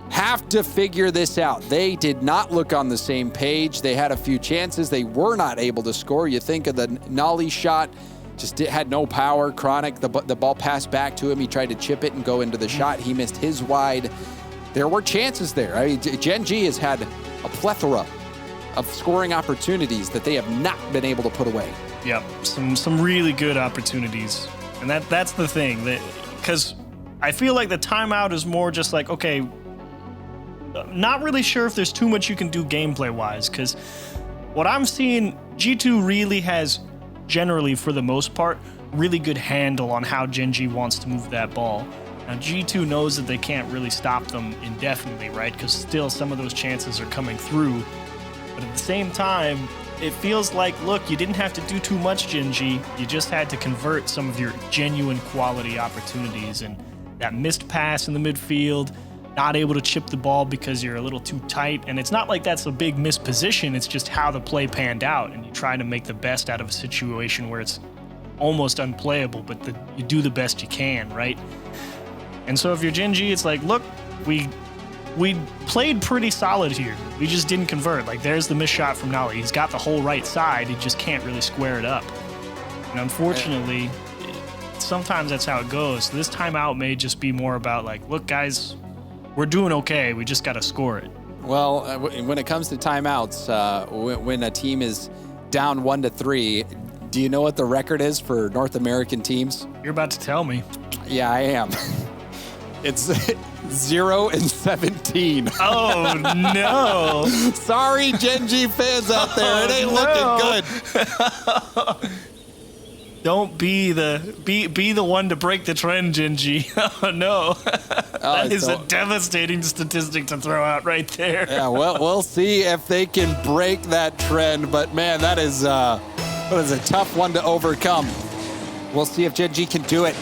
have to figure this out. They did not look on the same page. They had a few chances. They were not able to score. You think of the Nolly shot, just had no power. Chronic, the ball passed back to him. He tried to chip it and go into the shot. He missed his wide. There were chances there. I mean, Gen.G has had a plethora of scoring opportunities that they have not been able to put away. Yep, some really good opportunities. And that's the thing, because I feel like the timeout is more just like, okay, not really sure if there's too much you can do gameplay-wise, because what I'm seeing, G2 really has, generally for the most part, really good handle on how Gen.G wants to move that ball. Now, G2 knows that they can't really stop them indefinitely, right? Because still some of those chances are coming through. But at the same time, it feels like, look, you didn't have to do too much, Gen.G. You just had to convert some of your genuine quality opportunities. And that missed pass in the midfield, not able to chip the ball because you're a little too tight. And it's not like that's a big missed position. It's just how the play panned out. And you try to make the best out of a situation where it's almost unplayable, but you do the best you can, right? And so if you're Gen.G, it's like, look, we played pretty solid here. We just didn't convert. Like, there's the missed shot from Nolly. He's got the whole right side. He just can't really square it up. And unfortunately, sometimes that's how it goes. So this timeout may just be more about like, look, guys, we're doing okay. We just got to score it. Well, when it comes to timeouts, when a team is down 1-3, do you know what the record is for North American teams? You're about to tell me. Yeah, I am. It's 0-17. Oh, no. Sorry, Gen.G fans out there. It ain't looking good. Don't be the one to break the trend, Gen.G. Oh, no. That is a devastating statistic to throw out right there. Yeah, well, we'll see if they can break that trend. But, man, that is a tough one to overcome. We'll see if Gen.G can do it.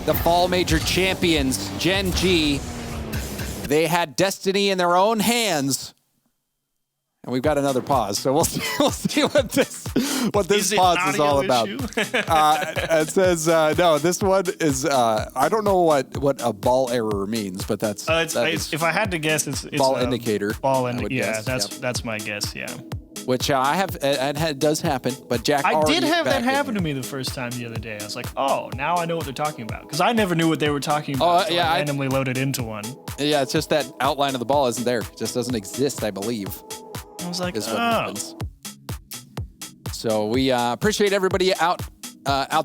The Fall Major champions, Gen.G, they had destiny in their own hands. And we've got another pause, so we'll see what this pause is all about. It says no. This one is I don't know what a ball error means, but that's if I had to guess, it's ball indicator. Ball indicator. Yeah, that's my guess. Yeah. Which I have, it does happen, but Jack. I did have that happen to me the first time the other day. I was like, oh, now I know what they're talking about, because I never knew what they were talking about. So I randomly loaded into one. Yeah, it's just that outline of the ball isn't there. It just doesn't exist, I believe. I was like, is what happens. So we appreciate everybody out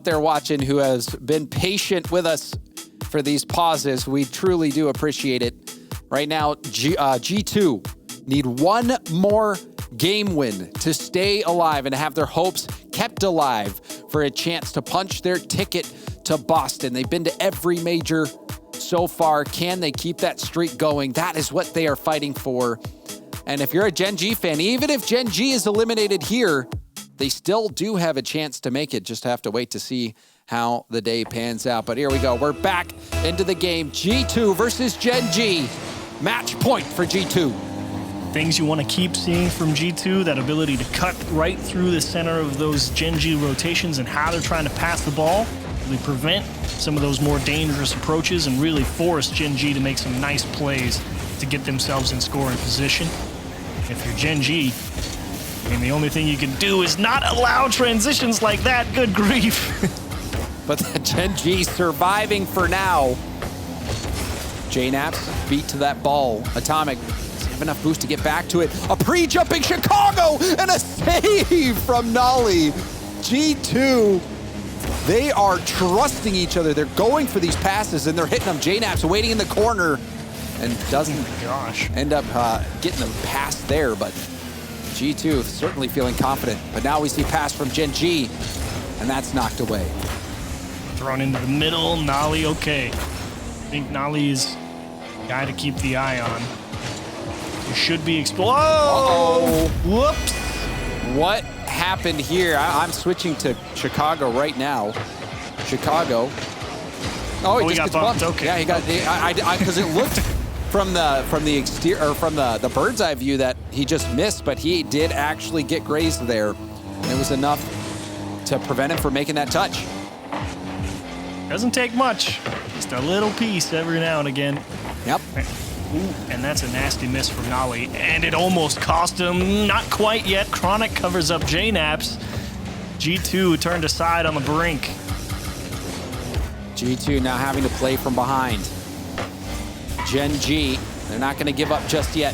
there watching who has been patient with us for these pauses. We truly do appreciate it. Right now, G2 need one more game win to stay alive and have their hopes kept alive for a chance to punch their ticket to Boston. They've been to every major so far. Can they keep that streak going? That is what they are fighting for. And if you're a Gen.G fan, even if Gen.G is eliminated here, they still do have a chance to make it. Just have to wait to see how the day pans out. But here we go. We're back into the game. G2 versus Gen.G. Match point for G2. Things you want to keep seeing from G2, that ability to cut right through the center of those Gen.G rotations and how they're trying to pass the ball, really prevent some of those more dangerous approaches and really force Gen.G to make some nice plays to get themselves in scoring position. If you're Gen.G, I mean, the only thing you can do is not allow transitions like that. Good grief. But the Gen.G surviving for now. JNaps beat to that ball. Atomic doesn't have enough boost to get back to it. A pre-jumping Chicago and a save from Nolly. G2, they are trusting each other. They're going for these passes and they're hitting them. JNaps waiting in the corner and doesn't end up getting them past there, but G2 certainly feeling confident. But now we see pass from Gen.G, and that's knocked away. Thrown into the middle, Nolly okay. I think Nolly is the guy to keep the eye on. He should be Uh-oh. Whoops! What happened here? I'm switching to Chicago right now. Chicago. Oh, he just got bumped. Okay. Yeah, he got. Because it looked from the exterior or from the bird's eye view that he just missed, but he did actually get grazed there, and it was enough to prevent him from making that touch. Doesn't take much. Just a little piece every now and again. Yep. Ooh, and that's a nasty miss from Nolly, and it almost cost him. Not quite yet. Chronic covers up JNaps. G2 turned aside on the brink. G2 now having to play from behind. Gen.G, they're not going to give up just yet.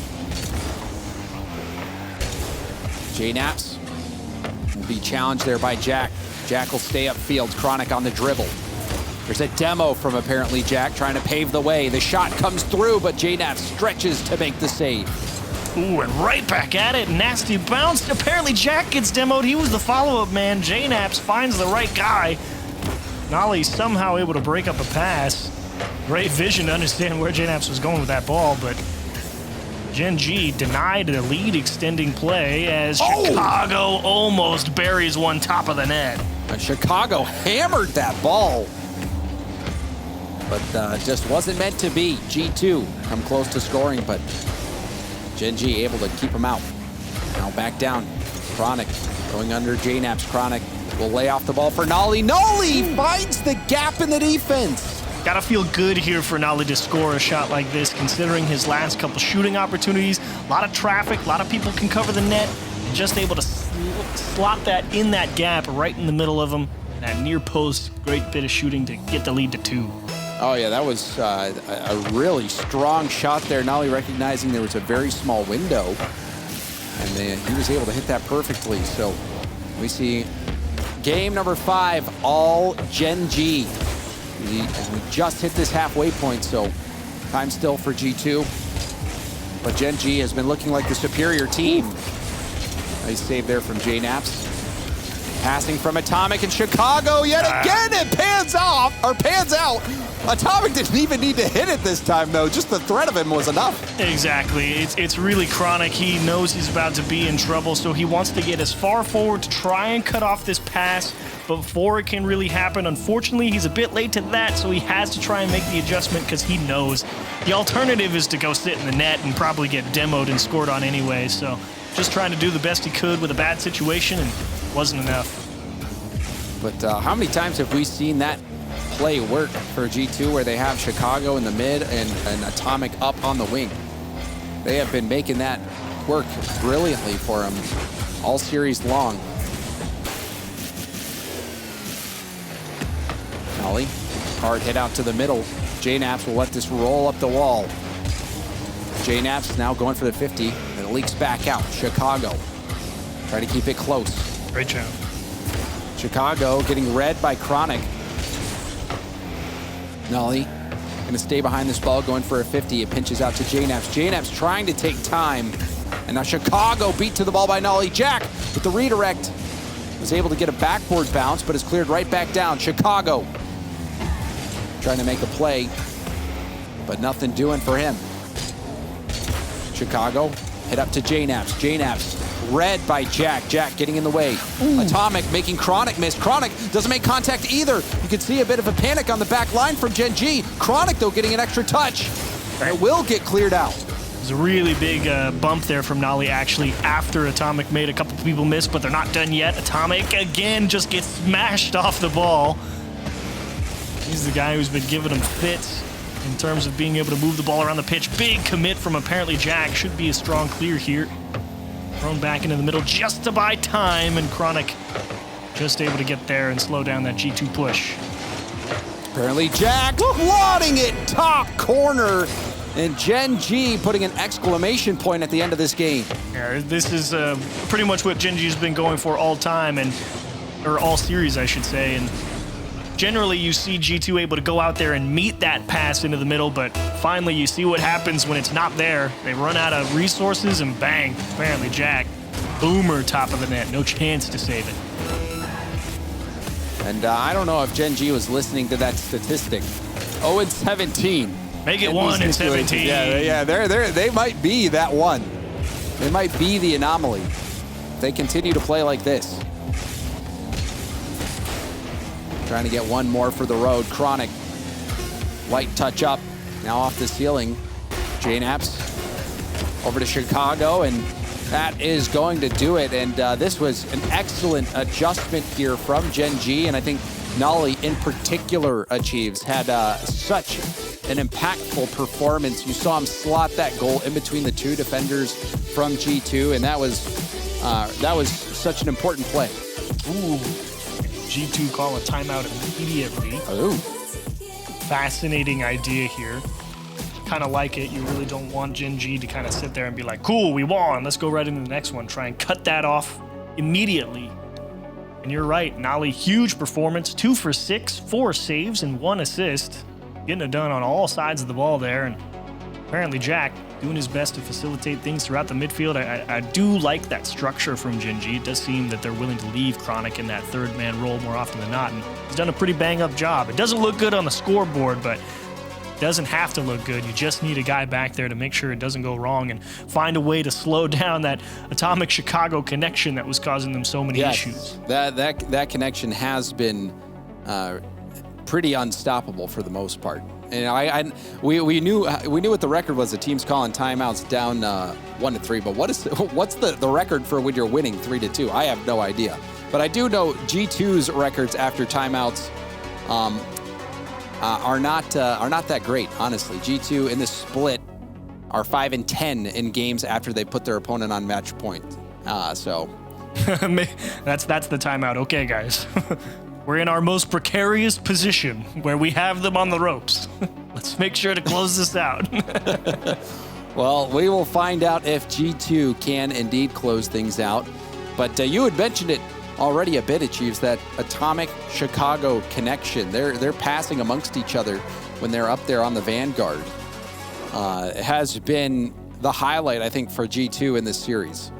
JNaps will be challenged there by Jack. Jack will stay upfield. Chronic on the dribble. There's a demo from apparently Jack trying to pave the way. The shot comes through, but JNaps stretches to make the save. Ooh, and right back at it. Nasty bounce. Apparently Jack gets demoed. He was the follow-up man. JNaps finds the right guy. Nolly somehow able to break up a pass. Great vision to understand where JNaps was going with that ball, but Gen.G denied a lead extending play as Chicago almost buries one top of the net. And Chicago hammered that ball, but just wasn't meant to be. G2 come close to scoring, but Gen.G able to keep him out. Now back down. Chronic going under JNaps. Chronic will lay off the ball for Nolly. Nolly finds the gap in the defense. Gotta feel good here for Nolly to score a shot like this, considering his last couple shooting opportunities. A lot of traffic, a lot of people can cover the net, and just able to slot that in that gap right in the middle of him. That near post, great bit of shooting to get the lead to 2. Oh yeah, that was a really strong shot there. Nolly recognizing there was a very small window, and then he was able to hit that perfectly. So we see game number 5, all Gen.G. We just hit this halfway point, so time still for G2. But Gen.G has been looking like the superior team. Nice save there from JNaps. Passing from Atomic in Chicago yet again. It pans out. Atomic didn't even need to hit it this time, though. Just the threat of him was enough. Exactly. It's really Chronic. He knows he's about to be in trouble, so he wants to get as far forward to try and cut off this pass before it can really happen. Unfortunately, he's a bit late to that, so he has to try and make the adjustment because he knows the alternative is to go sit in the net and probably get demoed and scored on anyway. So just trying to do the best he could with a bad situation, and wasn't enough. But how many times have we seen that play work for G2 where they have Chicago in the mid and Atomic up on the wing? They have been making that work brilliantly for him all series long. Nolly, hard hit out to the middle. JNaps will let this roll up the wall. JNaps now going for the 50, and it leaks back out. Chicago try to keep it close. Great job. Chicago getting read by Chronic. Nolly gonna stay behind this ball, going for a 50. It pinches out to JNaps. JNaps trying to take time. And now Chicago beat to the ball by Nolly. Jack with the redirect. Was able to get a backboard bounce, but is cleared right back down. Chicago trying to make a play, but nothing doing for him. Chicago hit up to JNaps. JNaps read by Jack. Jack getting in the way. Ooh. Atomic making Chronic miss. Chronic doesn't make contact either. You can see a bit of a panic on the back line from Gen.G. Chronic, though, getting an extra touch. And it will get cleared out. There's a really big bump there from Nolly, actually, after Atomic made a couple people miss, but they're not done yet. Atomic, again, just gets smashed off the ball. He's the guy who's been giving them fits in terms of being able to move the ball around the pitch. Big commit from apparently Jack. Should be a strong clear here. Thrown back into the middle just to buy time, and Chronic just able to get there and slow down that G2 push. Apparently Jack wadding it top corner, and Gen.G putting an exclamation point at the end of this game. Yeah, this is pretty much what Gen.G's been going for all time, or all series, I should say. And generally, you see G2 able to go out there and meet that pass into the middle, but finally you see what happens when it's not there. They run out of resources and bang, apparently Jack, boomer top of the net, no chance to save it. And I don't know if Gen.G was listening to that statistic. 0-17. Make it 1-17. Yeah, they might be that one. They might be the anomaly if they continue to play like this. Trying to get one more for the road. Chronic, light touch up, now off the ceiling. JNaps over to Chicago, and that is going to do it. And this was an excellent adjustment here from Gen.G, and I think Nolly in particular achieves. Had such an impactful performance. You saw him slot that goal in between the two defenders from G2, and that was such an important play. Ooh. G2 call a timeout immediately. Oh. Fascinating idea here. Kind of like it. You really don't want Gen.G to kind of sit there and be like, cool, we won. Let's go right into the next one. Try and cut that off immediately. And you're right. Nolly, huge performance. 2 for 6, 4 saves, and 1 assist. Getting it done on all sides of the ball there. And apparently Jack doing his best to facilitate things throughout the midfield. I do like that structure from Gen.G. It does seem that they're willing to leave Chronic in that third man role more often than not, and he's done a pretty bang up job. It doesn't look good on the scoreboard, but it doesn't have to look good. You just need a guy back there to make sure it doesn't go wrong and find a way to slow down that Atomic Chicago connection that was causing them so many issues. That connection has been pretty unstoppable for the most part. And we knew what the record was. The team's calling timeouts down 1-3. But what's the record for when you're winning 3-2? I have no idea. But I do know G2's records after timeouts are not that great, honestly. G2 in this split are 5-10 in games after they put their opponent on match point. So that's the timeout. Okay, guys. We're in our most precarious position where we have them on the ropes. Let's make sure to close this out. Well, we will find out if G2 can indeed close things out. But you had mentioned it already a bit, Achieves, that Atomic Chicago connection. They're passing amongst each other when they're up there on the Vanguard. It has been the highlight, I think, for G2 in this series.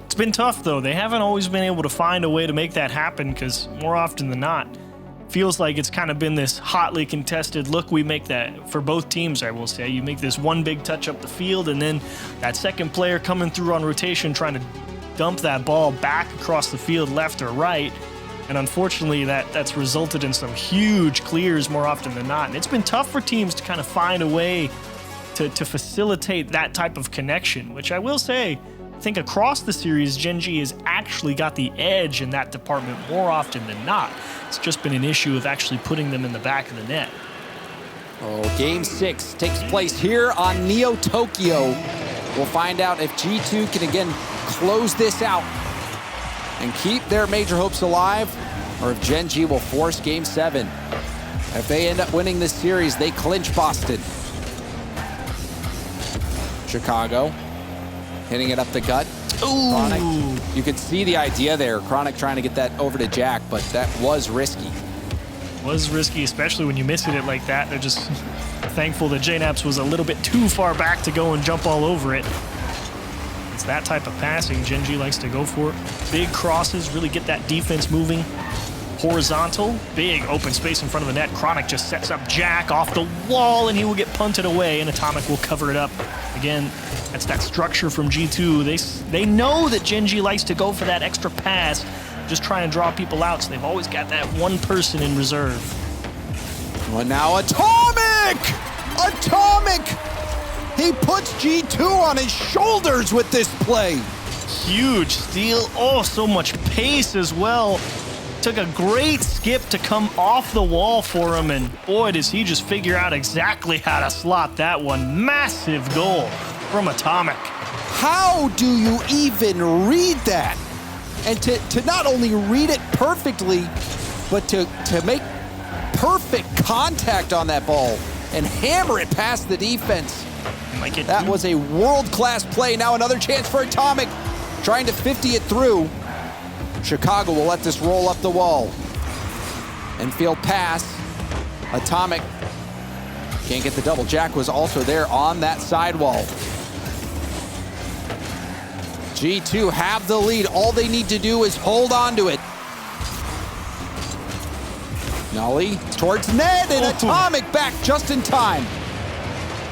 It's been tough, though. They haven't always been able to find a way to make that happen because more often than not, feels like it's kind of been this hotly contested look. We make that for both teams, I will say. You make this one big touch up the field, and then that second player coming through on rotation trying to dump that ball back across the field, left or right. And unfortunately, that's resulted in some huge clears more often than not. And it's been tough for teams to kind of find a way to facilitate that type of connection, which I will say, I think across the series, Gen.G has actually got the edge in that department more often than not. It's just been an issue of actually putting them in the back of the net. Oh, Game 6 takes place here on Neo Tokyo. We'll find out if G2 can again close this out and keep their major hopes alive, or if Gen.G will force Game 7. If they end up winning this series, they clinch Boston. Chicago hitting it up the gut. Ooh. Chronic, you could see the idea there. Chronic trying to get that over to Jack, but that was risky. Was risky, especially when you miss it like that. They're just thankful that JNAPS was a little bit too far back to go and jump all over it. It's that type of passing Gen.G likes to go for. Big crosses, really get that defense moving. Horizontal, big open space in front of the net. Chronic just sets up Jack off the wall, and he will get punted away, and Atomic will cover it up. Again, that's that structure from G2. They know that Gen.G likes to go for that extra pass, just try and draw people out, so they've always got that one person in reserve. Well, now Atomic! Atomic! He puts G2 on his shoulders with this play. Huge steal. Oh, so much pace as well. Took a great skip to come off the wall for him, and boy, does he just figure out exactly how to slot that one. Massive goal from Atomic. How do you even read that? And to not only read it perfectly, but to make perfect contact on that ball and hammer it past the defense. That was a world-class play. Now another chance for Atomic, trying to 50 it through. Chicago will let this roll up the wall. Infield pass. Atomic can't get the double. Jack was also there on that sidewall. G2 have the lead. All they need to do is hold on to it. Nolly towards net, and Atomic back just in time.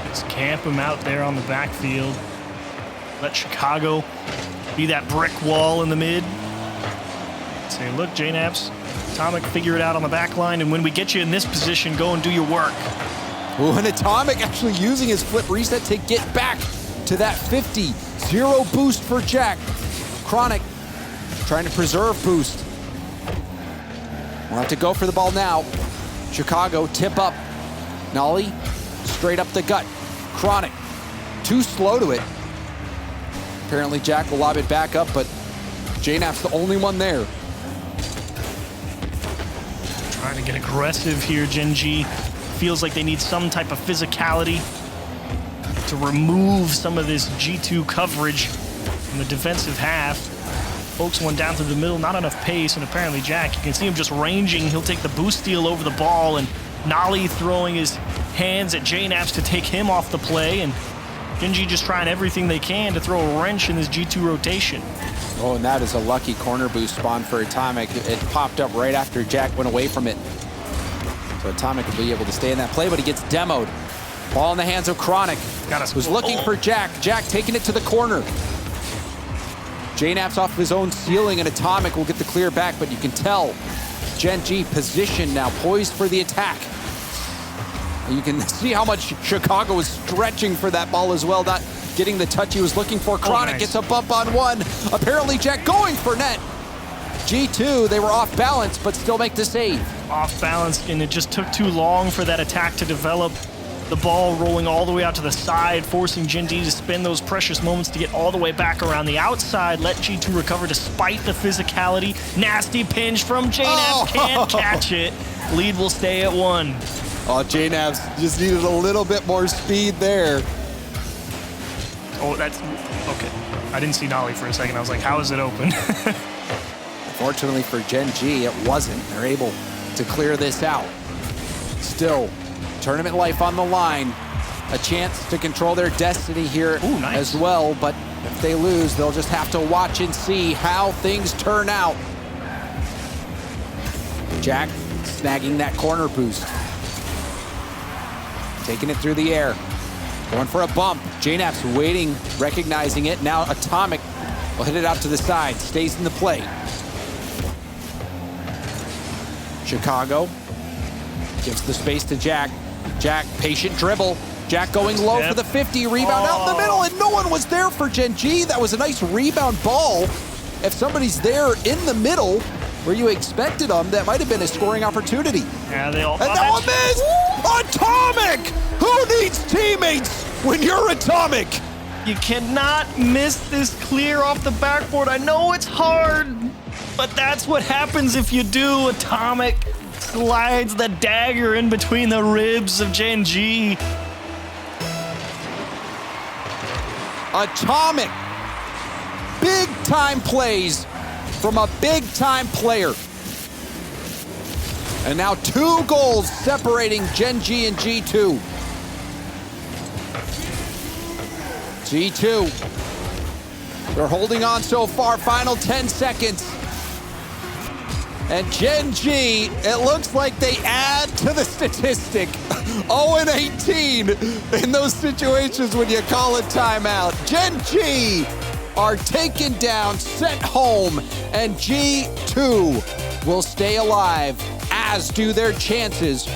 Just camp him out there on the backfield. Let Chicago be that brick wall in the mid. Say, look, JNAPS, Atomic, figure it out on the back line, and when we get you in this position, go and do your work. Ooh, and Atomic actually using his flip reset to get back to that 50. Zero boost for Jack. Chronic trying to preserve boost. We'll have to go for the ball now. Chicago tip up. Nolly straight up the gut. Chronic too slow to it. Apparently Jack will lob it back up, but JNAP's the only one there. Trying to get aggressive here, Gen.G. Feels like they need some type of physicality to remove some of this G2 coverage from the defensive half. Folks one down through the middle, not enough pace, and apparently Jack, you can see him just ranging. He'll take the boost steal over the ball, and Nolly throwing his hands at JNAPS to take him off the play, and Gen.G just trying everything they can to throw a wrench in this G2 rotation. Oh, and that is a lucky corner boost spawn for Atomic. It popped up right after Jack went away from it. So Atomic will be able to stay in that play, but he gets demoed. Ball in the hands of Chronic. Was looking for Jack. Jack taking it to the corner. JNAP's off his own ceiling, and Atomic will get the clear back, but you can tell Gen.G positioned now, poised for the attack. You can see how much Chicago is stretching for that ball as well, not getting the touch he was looking for. Chronic gets a bump on one. Apparently Jack going for net. G2, they were off balance, but still make the save. Off balance, and it just took too long for that attack to develop. The ball rolling all the way out to the side, forcing Gen.G to spend those precious moments to get all the way back around the outside. Let G2 recover despite the physicality. Nasty pinch from JNAPS, can't catch it. Lead will stay at 1. Oh, JNAPS just needed a little bit more speed there. Oh, that's okay. I didn't see Nolly for a second. I was like, how is it open? Fortunately for Gen.G, it wasn't. They're able to clear this out. Still, tournament life on the line. A chance to control their destiny here as well, but if they lose, they'll just have to watch and see how things turn out. Jack snagging that corner boost. Taking it through the air. Going for a bump. JNAP's waiting, recognizing it. Now Atomic will hit it out to the side. Stays in the play. Chicago gives the space to Jack. Jack, patient dribble. Jack going low for the 50. Rebound out in the middle, and no one was there for Gen.G. That was a nice rebound ball. If somebody's there in the middle where you expected them, that might have been a scoring opportunity. Yeah, they all. And now a miss! Atomic! Who needs teammates when you're Atomic? You cannot miss this clear off the backboard. I know it's hard, but that's what happens if you do. Atomic slides the dagger in between the ribs of Gen.G. Atomic big-time plays from a big-time player. And now 2 goals separating Gen.G and G2. G2, they're holding on so far, final 10 seconds. And Gen.G, it looks like they add to the statistic. 0-18 in those situations when you call a timeout. Gen.G are taken down, sent home, and G2 will stay alive, as do their chances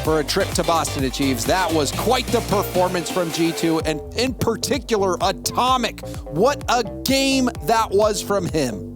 for a trip to Boston Achieves. That was quite the performance from G2, and in particular, Atomic. What a game that was from him.